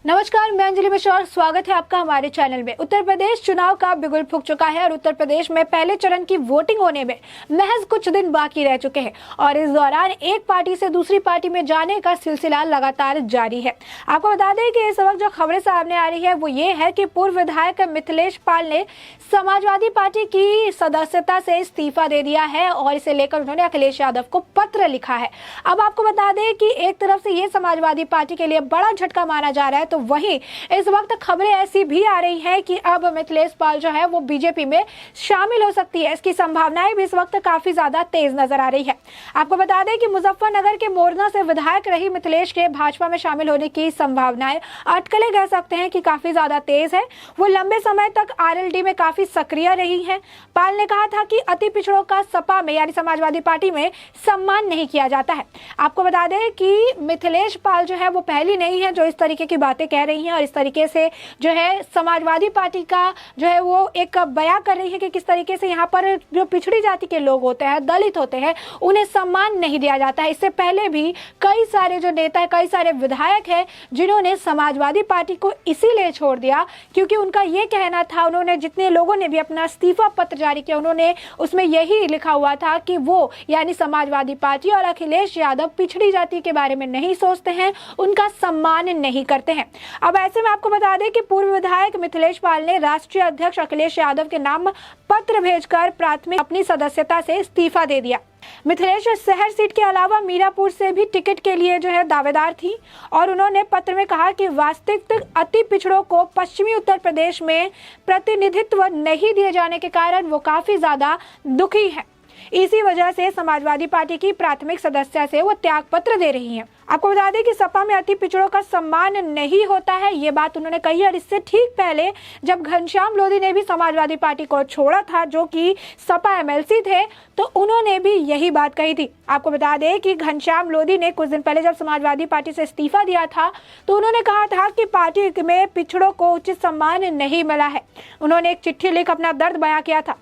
नमस्कार, मैं अंजलि मिश्रा और स्वागत है आपका हमारे चैनल में। उत्तर प्रदेश चुनाव का बिगुल फूंक चुका है और उत्तर प्रदेश में पहले चरण की वोटिंग होने में महज कुछ दिन बाकी रह चुके हैं और इस दौरान एक पार्टी से दूसरी पार्टी में जाने का सिलसिला लगातार जारी है। आपको बता दें कि इस वक्त जो खबरें सामने आ रही है वो ये है कि पूर्व विधायक मिथिलेश पाल ने समाजवादी पार्टी की सदस्यता से इस्तीफा दे दिया है और इसे लेकर उन्होंने अखिलेश यादव को पत्र लिखा है। अब आपको बता दें कि एक तरफ से ये समाजवादी पार्टी के लिए बड़ा झटका माना जा रहा है, तो वहीं इस वक्त खबरें ऐसी भी आ रही हैं कि अब मिथिलेश पाल जो है वो बीजेपी में शामिल हो सकती है। इसकी संभावनाएं भी इस वक्त काफी ज्यादा तेज नजर आ रही है। आपको बता दें कि मुजफ्फरनगर के मोरना से विधायक रही मिथिलेश के भाजपा में शामिल होने की संभावनाएं अटकलें कह सकते हैं कि काफी ज्यादा तेज है। वो लंबे समय तक आरएलडी में काफी सक्रिय रही हैं। पाल ने कहा था कि अति पिछड़ों का सपा में यानी समाजवादी पार्टी में सम्मान नहीं किया जाता है। आपको बता दें कि मिथिलेश पाल जो है वो पहली नहीं है जो इस तरीके की बातें कह रही हैं और इस तरीके से जो है समाजवादी पार्टी का जो है वो एक बयान कर रही है कि किस तरीके से यहाँ पर जो पिछड़ी जाति के लोग होते हैं, दलित होते हैं, उन्हें सम्मान नहीं दिया जाता है। इससे पहले भी कई सारे जो नेता है, कई सारे विधायक हैं जिन्होंने समाजवादी पार्टी को इसीलिए छोड़ दिया क्योंकि उनका ये कहना था, उन्होंने जितने लोगों ने भी अपना इस्तीफा पत्र जारी किया उन्होंने उसमें यही लिखा हुआ था कि वो यानी समाजवादी पार्टी और अखिलेश यादव पिछड़ी जाति के बारे में नहीं सोचते हैं, उनका सम्मान नहीं करते हैं। अब ऐसे में आपको बता दें कि पूर्व विधायक मिथिलेश पाल ने राष्ट्रीय अध्यक्ष अखिलेश यादव के नाम पत्र भेजकर प्राथमिक अपनी सदस्यता से इस्तीफा दे दिया। मिथिलेश शहर सीट के अलावा मीरापुर से भी टिकट के लिए जो है दावेदार थी और उन्होंने पत्र में कहा कि वास्तविक अति पिछड़ों को पश्चिमी उत्तर प्रदेश में प्रतिनिधित्व नहीं दिए जाने के कारण वो काफी ज्यादा दुखी है। इसी वजह से समाजवादी पार्टी की प्राथमिक सदस्य से वो त्याग पत्र दे रही हैं। आपको बता दें कि सपा में अति पिछड़ों का सम्मान नहीं होता है, ये बात उन्होंने कही और इससे ठीक पहले जब घनश्याम लोधी ने भी समाजवादी पार्टी को छोड़ा था, जो कि सपा एमएलसी थे, तो उन्होंने भी यही बात कही थी। आपको बता दें कि घनश्याम लोधी ने कुछ दिन पहले जब समाजवादी पार्टी से इस्तीफा दिया था तो उन्होंने कहा था कि पार्टी में पिछड़ों को उचित सम्मान नहीं मिला है। उन्होंने एक चिट्ठी लिख अपना दर्द बयां किया था।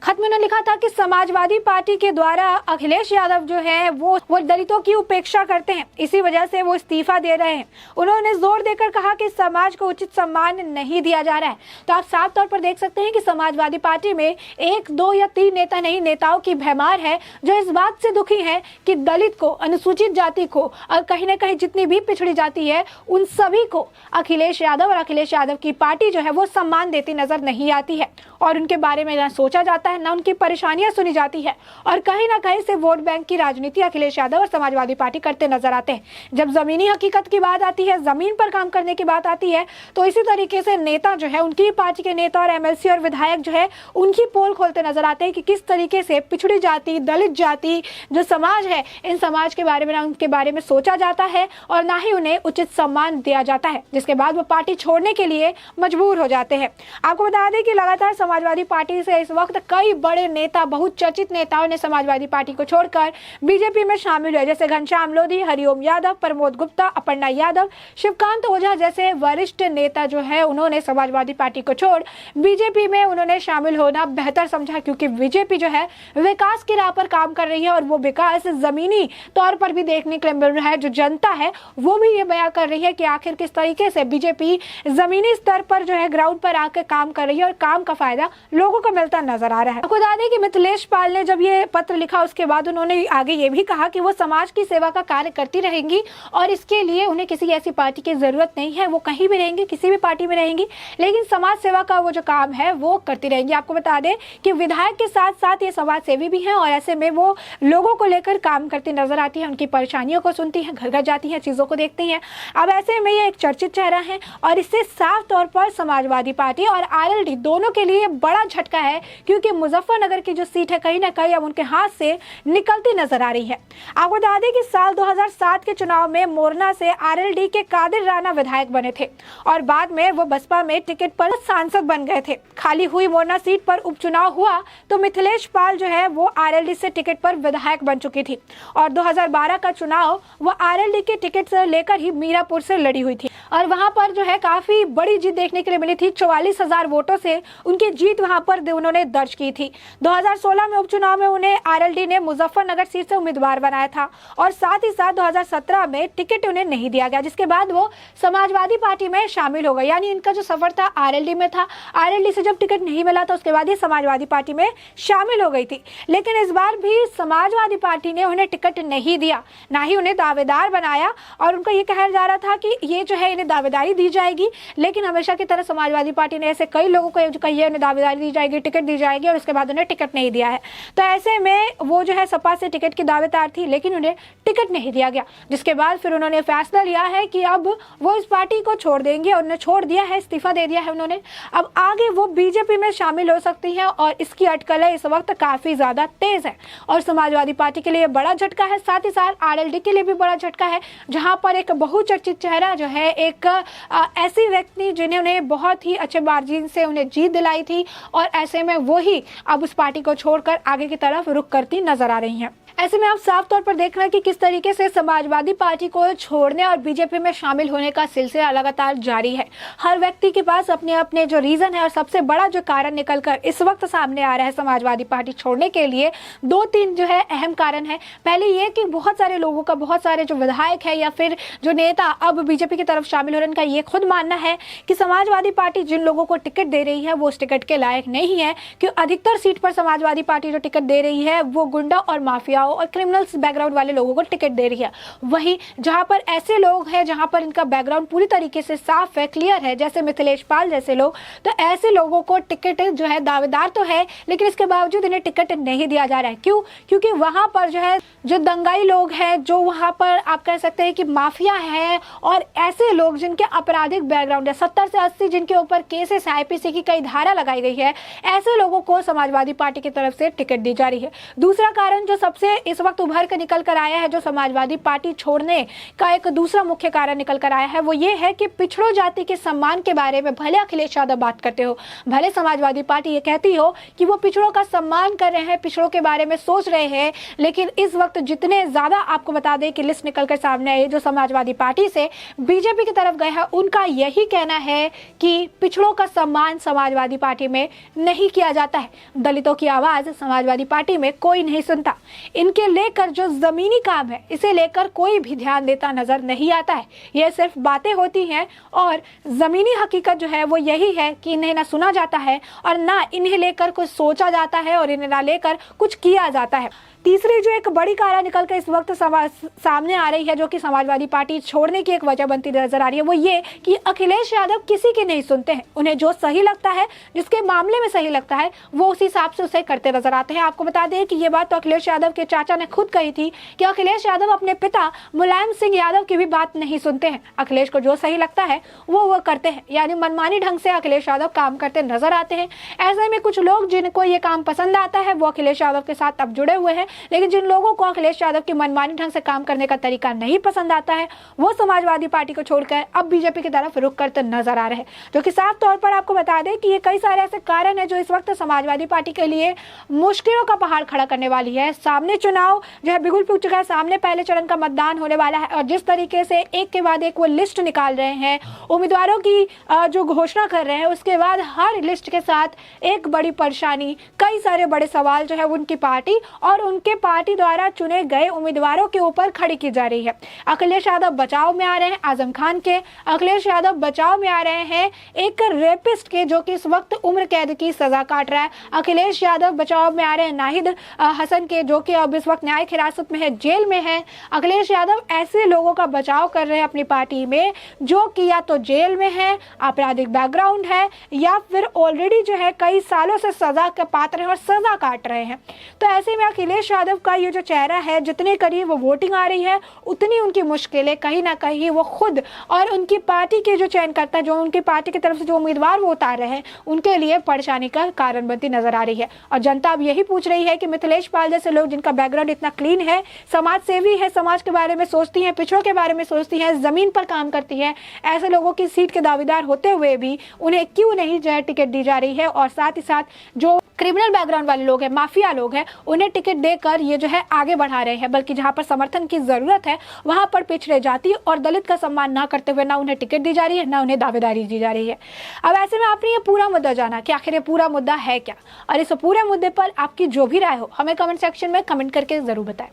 खत में उन्होंने लिखा था कि समाजवादी पार्टी के द्वारा अखिलेश यादव जो है वो दलितों की उपेक्षा करते हैं, इसी वजह से वो इस्तीफा दे रहे हैं। उन्होंने जोर देकर कहा कि समाज को उचित सम्मान नहीं दिया जा रहा है। तो आप साफ तौर पर देख सकते हैं कि समाजवादी पार्टी में एक, दो या तीन नेता नहीं, नेताओं की भरमार है जो इस बात से दुखी है कि दलित को, अनुसूचित जाति को और कहीं ना कहीं जितनी भी पिछड़ी जाति है उन सभी को अखिलेश यादव और अखिलेश यादव की पार्टी जो है वो सम्मान देती नजर नहीं आती है और उनके बारे में ना सोचा जाता है, ना उनकी परेशानियां सुनी जाती है और कहीं ना कहीं से वोट बैंक की राजनीति अखिलेश यादव और समाजवादी पार्टी करते नजर आते हैं। जब जमीनी हकीकत की बात आती है, जमीन पर काम करने की बात आती है, तो इसी तरीके से नेता जो है, उनकी पार्टी के नेता और एमएलसी और विधायक जो है उनकी पोल खोलते नजर आते हैं कि किस तरीके से पिछड़ी जाति, दलित जाति जो समाज है, इन समाज के बारे में ना उनके बारे में सोचा जाता है और ना ही उन्हें उचित सम्मान दिया जाता है, जिसके बाद वो पार्टी छोड़ने के लिए मजबूर हो जाते हैं। आपको बता दें कि लगातार समाजवादी पार्टी से इस वक्त कई बड़े नेता, बहुचर्चित नेताओं ने समाजवादी पार्टी को छोड़कर बीजेपी में शामिल हुए, जैसे घनश्याम लोधी, हरिओम यादव, प्रमोद गुप्ता, अपर्णा यादव, शिवकांत ओझा जैसे वरिष्ठ नेता जो है उन्होंने समाजवादी पार्टी को छोड़ बीजेपी में उन्होंने शामिल होना बेहतर समझा क्योंकि बीजेपी जो है विकास की राह पर काम कर रही है और वो विकास जमीनी तौर पर भी देखने के लिए मिल रहा है। जो जनता है वो भी ये बयां कर रही है कि आखिर किस तरीके से बीजेपी जमीनी स्तर पर जो है ग्राउंड पर आकर काम कर रही है और काम का फायदा लोगों को मिलता नजर आ रहा है। बता दें कि मिथिलेश पाल ने जब ये पत्र लिखा उसके बाद उन्होंने आगे ये भी कहा कि वो समाज की सेवा का कार्य करती रहेंगी और इसके लिए उन्हें किसी ऐसी पार्टी की जरूरत नहीं है। वो कहीं भी रहेंगी, किसी भी पार्टी में रहेंगी, लेकिन समाज सेवा का वो जो काम है वो करती रहेंगी। आपको बता दें कि विधायक के साथ साथ ये समाज सेवी भी हैं और ऐसे में वो लोगों को लेकर काम करती नजर आती है, उनकी परेशानियों को सुनती है, घर घर जाती है, चीजों को देखती है। अब ऐसे में ये एक चर्चित चेहरा है और इससे साफ तौर पर समाजवादी पार्टी और आरएलडी दोनों के लिए बड़ा झटका है क्योंकि मुजफ्फरनगर की जो सीट है कहीं ना कहीं अब उनके हाथ से निकलती नजर आ रही है। आपको बता दें कि साल 2007 के चुनाव में मोरना से आरएलडी के कादिर राणा विधायक बने थे और बाद में वो बसपा में टिकट पर सांसद बन गए थे। खाली हुई मोरना सीट पर उपचुनाव हुआ तो मिथिलेश पाल जो है वो आरएलडी से टिकट पर विधायक बन चुकी थी और 2012 का चुनाव वो आरएलडी के टिकट से लेकर ही मीरापुर से लड़ी हुई थी। और वहां पर जो है काफी बड़ी जीत देखने के लिए मिली थी। 44,000 वोटों से उनकी जीत वहां पर उन्होंने दर्ज की थी। 2016 में उपचुनाव में उन्हें आरएलडी ने मुजफ्फरनगर सीट से उम्मीदवार बनाया था और साथ ही साथ 2017 में टिकट उन्हें नहीं दिया गया, जिसके बाद वो समाजवादी पार्टी में शामिल हो गए। यानी इनका जो सफर था आरएलडी में था, आरएलडी से जब टिकट नहीं मिला था उसके बाद ये समाजवादी पार्टी में शामिल हो गई थी। लेकिन इस बार भी समाजवादी पार्टी ने उन्हें टिकट नहीं दिया, ना ही उन्हें दावेदार बनाया और उनका ये कहा जा रहा था कि ये जो है इन्हें दावेदारी दी जाएगी। लेकिन हमेशा की तरह समाजवादी पार्टी ने ऐसे कई लोगों को जो कही है उन्हें दावेदारी दी जाएगी, टिकट दी जाएगी, और उसके बाद उन्हें टिकट नहीं दिया है। तो ऐसे में वो जो है सपा से टिकट की दावेदार थी लेकिन उन्हें टिकट नहीं दिया गया, जिसके बाद फिर उन्होंने फैसला लिया है कि अब वो इस पार्टी को छोड़ देंगे और उन्हें छोड़ दिया है, इस्तीफा दे दिया है उन्होंने। अब आगे वो बीजेपी में शामिल हो सकती हैं और इसकी अटकलें इस वक्त काफी ज्यादा तेज है और समाजवादी पार्टी के लिए बड़ा झटका है, साथ ही साथ आरएलडी के लिए भी बड़ा झटका है, जहां पर एक बहुचर्चित चेहरा जो है एक ऐसी व्यक्ति जिन्होंने बहुत ही अच्छे मार्जिन से उन्हें जीत दिलाई थी और ऐसे में वो ही अब उस पार्टी को छोड़कर आगे की तरफ रुख करती नजर आ रही हैं। ऐसे में आप साफ तौर पर देख रहे हैं कि किस तरीके से समाजवादी पार्टी को छोड़ने और बीजेपी में शामिल होने का सिलसिला लगातार जारी है। हर व्यक्ति के पास अपने अपने जो रीजन है और सबसे बड़ा जो कारण निकलकर इस वक्त सामने आ रहा है समाजवादी पार्टी छोड़ने के लिए, 2-3 जो है अहम कारण है। पहले ये कि बहुत सारे लोगों का, बहुत सारे जो विधायक है या फिर जो नेता अब बीजेपी की तरफ शामिल हो रहे हैं, उनका ये खुद मानना है कि समाजवादी पार्टी जिन लोगों को टिकट दे रही है वो उस टिकट के लायक नहीं है, क्योंकि अधिकतर सीट पर समाजवादी पार्टी जो टिकट दे रही है वो गुंडा और माफिया और क्रिमिनल्स बैकग्राउंड वाले लोगों को टिकट दे रही है। वहीं जहां पर ऐसे लोग हैं जहां पर इनका बैकग्राउंड पूरी तरीके से साफ है, क्लियर है, जैसे मिथिलेश पाल जैसे लोग, तो ऐसे लोगों को टिकट जो है दावेदार तो है लेकिन इसके बावजूद इन्हें टिकट नहीं दिया जा रहा है। क्यों? क्योंकि वहां पर जो है जो दंगाई लोग हैं, जो वहां पर आप कह सकते हैं कि माफिया है और ऐसे लोग जिनके आपराधिक बैकग्राउंड है, 70 से 80 जिनके ऊपर केसेस आईपीसी की कई धारा लगाई गई है, ऐसे लोगों को समाजवादी पार्टी की तरफ से टिकट दी जा रही है। दूसरा कारण जो सबसे इस वक्त उभर कर निकल कर आया है, जो समाजवादी पार्टी छोड़ने का एक दूसरा मुख्य कारण निकल कर आया है, वो ये है कि पिछड़ों जाति के सम्मान के बारे में भले अखिलेश यादव बात करते हो, भले समाजवादी पार्टी ये कहती हो कि वो पिछड़ों का सम्मान कर रहे हैं, पिछड़ों के बारे में सोच रहे हैं, लेकिन इस वक्त जितने ज्यादा आपको बता दें कि लिस्ट निकल कर सामने आई जो समाजवादी पार्टी से बीजेपी की तरफ गए हैं, उनका यही कहना है कि पिछड़ों का सम्मान समाजवादी पार्टी में नहीं किया जाता है। दलितों की आवाज समाजवादी पार्टी में कोई नहीं सुनता। इनके लेकर जो जमीनी काम है इसे लेकर कोई भी ध्यान देता नजर नहीं आता है। ये सिर्फ बातें होती हैं और जमीनी हकीकत जो है वो यही है कि इन्हें ना सुना जाता है और ना इन्हें लेकर कुछ सोचा जाता है और इन्हें ना लेकर कुछ किया जाता है। तीसरी जो एक बड़ी कारा निकल कर इस वक्त सामने आ रही है, जो कि समाजवादी पार्टी छोड़ने की एक वजह बनती नजर आ रही है, वो ये कि अखिलेश यादव किसी की नहीं सुनते हैं। उन्हें जो सही लगता है, जिसके मामले में सही लगता है, वो उस हिसाब से उसे करते नजर आते हैं। आपको बता दें कि ये बात तो अखिलेश यादव के चाचा ने खुद कही थी कि अखिलेश यादव अपने पिता मुलायम सिंह यादव की भी बात नहीं सुनते हैं। अखिलेश को जो सही लगता है वो करते हैं, यानी मनमानी ढंग से अखिलेश यादव काम करते नजर आते हैं। ऐसे में कुछ लोग जिनको ये काम पसंद आता है वो अखिलेश यादव के साथ अब जुड़े हुए हैं, लेकिन जिन लोगों को अखिलेश यादव की मनमानी ढंग से काम करने का तरीका नहीं पसंद आता है वो समाजवादी पार्टी को छोड़कर अब बीजेपी की तरफ रुख करते नजर आ रहे हैं। जो कि साफ तौर पर आपको बता दें कि ये कई सारे ऐसे कारण हैं जो इस वक्त समाजवादी पार्टी के लिए मुश्किलों का पहाड़ खड़ा करने वाली है। सामने चुनाव जो है बिगुल फूट चुका है, सामने पहले चरण का मतदान होने वाला है और जिस तरीके से एक के बाद एक वो लिस्ट निकाल रहे हैं, उम्मीदवारों की जो घोषणा कर रहे हैं, उसके बाद हर लिस्ट के साथ एक बड़ी परेशानी, कई सारे बड़े सवाल जो है उनकी पार्टी और उनके पार्टी द्वारा चुने गए उम्मीदवारों के ऊपर खड़ी की जा रही है। अखिलेश यादव बचाव में आ रहे हैं आजम खान के, अखिलेश यादव बचाव में आ रहे हैं एक रेपिस्ट के जो कि इस वक्त उम्र कैद की सजा काट रहा है। अखिलेश यादव बचाव में आ रहे हैं नाहिद हसन के, जो कि अब इस वक्त न्यायिक हिरासत में है, जेल में है। अखिलेश यादव ऐसे लोगों का बचाव कर रहे हैं अपनी पार्टी में जो कि या तो जेल में है, आपराधिक बैकग्राउंड है, या फिर ऑलरेडी जो है कई सालों से सजा के पात्र हैं और सजा काट रहे हैं। तो ऐसे में अखिलेश यादव का ये जो चेहरा है, जितने करीब वो वोटिंग आ रही है उतनी उनकी मुश्किलें कहीं ना कहीं वो खुद और उनकी पार्टी के जो चयनकर्ता, जो उनकी पार्टी की तरफ से जो उम्मीदवार वो उतार रहे हैं, उनके लिए परेशानी का कारण बनती नजर आ रही है। और जनता अब यही पूछ रही है कि मिथिलेश पाल जैसे लोग जिनका बैकग्राउंड इतना क्लीन है, समाज सेवी है, समाज के बारे में सोचती हैं, पिछड़ों के बारे में सोचती हैं, जमीन पर काम करती है, ऐसे लोगों की सीट के दावेदार होते हुए भी उन्हें क्यों नहीं जो है टिकट दी जा रही है। और साथ ही साथ जो क्रिमिनल बैकग्राउंड वाले लोग हैं, माफिया लोग हैं, उन्हें टिकट देकर ये जो है आगे बढ़ा रहे हैं, बल्कि जहां पर समर्थन की जरूरत है वहां पर पिछड़े जाति और दलित का सम्मान ना करते हुए ना उन्हें टिकट दी जा रही है, ना उन्हें दावेदारी दी जा रही है। अब ऐसे में आपने ये पूरा मुद्दा जाना कि आखिर ये पूरा मुद्दा है क्या, और इस पूरे मुद्दे पर आपकी जो भी राय हो हमें कमेंट सेक्शन में कमेंट करके जरूर बताएं।